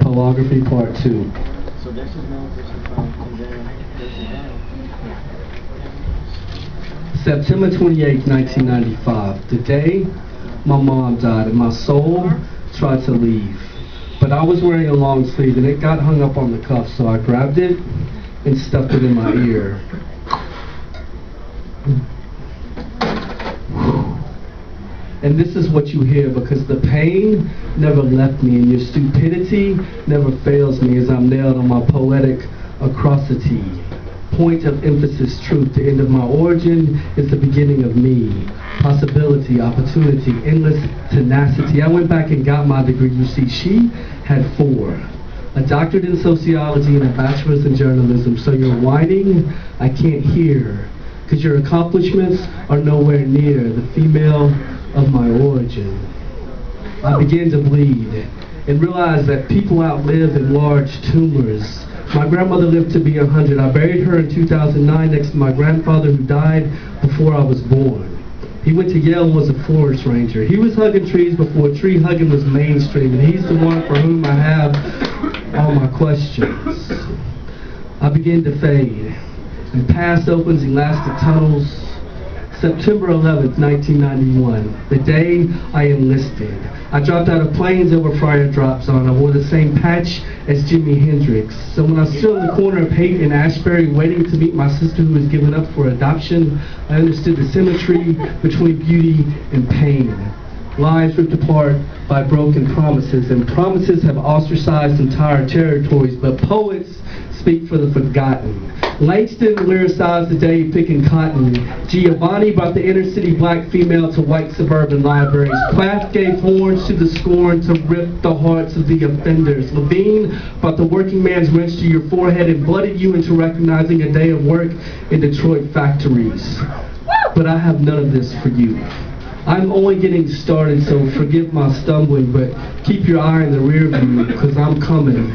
Topography Part 2. So this is known for some time, and then this is done. September 28, 1995, the day my mom died and my soul tried to leave. But I was wearing a long sleeve and it got hung up on the cuff, so I grabbed it and stuffed it in my ear. And this is what you hear, because the pain never left me and your stupidity never fails me as I'm nailed on my poetic acrosity. Point of emphasis, truth. The end of my origin is the beginning of me. Possibility, opportunity, endless tenacity. I went back and got my degree. You see, she had 4. A doctorate in sociology and a bachelor's in journalism. So you're whining, I can't hear, because your accomplishments are nowhere near the female of my origin. I began to bleed and realized that people outlive in large tumors. My grandmother lived to be 100. I buried her in 2009 next to my grandfather who died before I was born. He went to Yale and was a forest ranger. He was hugging trees before tree hugging was mainstream, and he's the one for whom I have all my questions. I began to fade, and past opens elastic tunnels. September 11th, 1991, the day I enlisted. I dropped out of planes over fire drop zone. I wore the same patch as Jimi Hendrix. So when I stood in the corner of Haight and Ashbury waiting to meet my sister who was given up for adoption, I understood the symmetry between beauty and pain. Lives ripped apart by broken promises, and promises have ostracized entire territories, but poets speak for the forgotten. Langston lyricized the day picking cotton. Giovanni brought the inner city black female to white suburban libraries. Plath gave horns to the scorn to rip the hearts of the offenders. Levine brought the working man's wrench to your forehead and blooded you into recognizing a day of work in Detroit factories. But I have none of this for you. I'm only getting started, so forgive my stumbling, but keep your eye in the rear view, because I'm coming.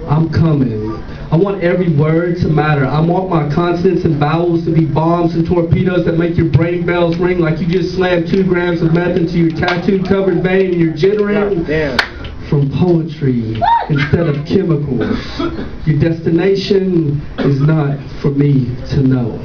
I'm coming. I want every word to matter. I want my consonants and vowels to be bombs and torpedoes that make your brain bells ring like you just slammed 2 grams of meth into your tattoo-covered vein and you're jittering from poetry instead of chemicals. Your destination is not for me to know.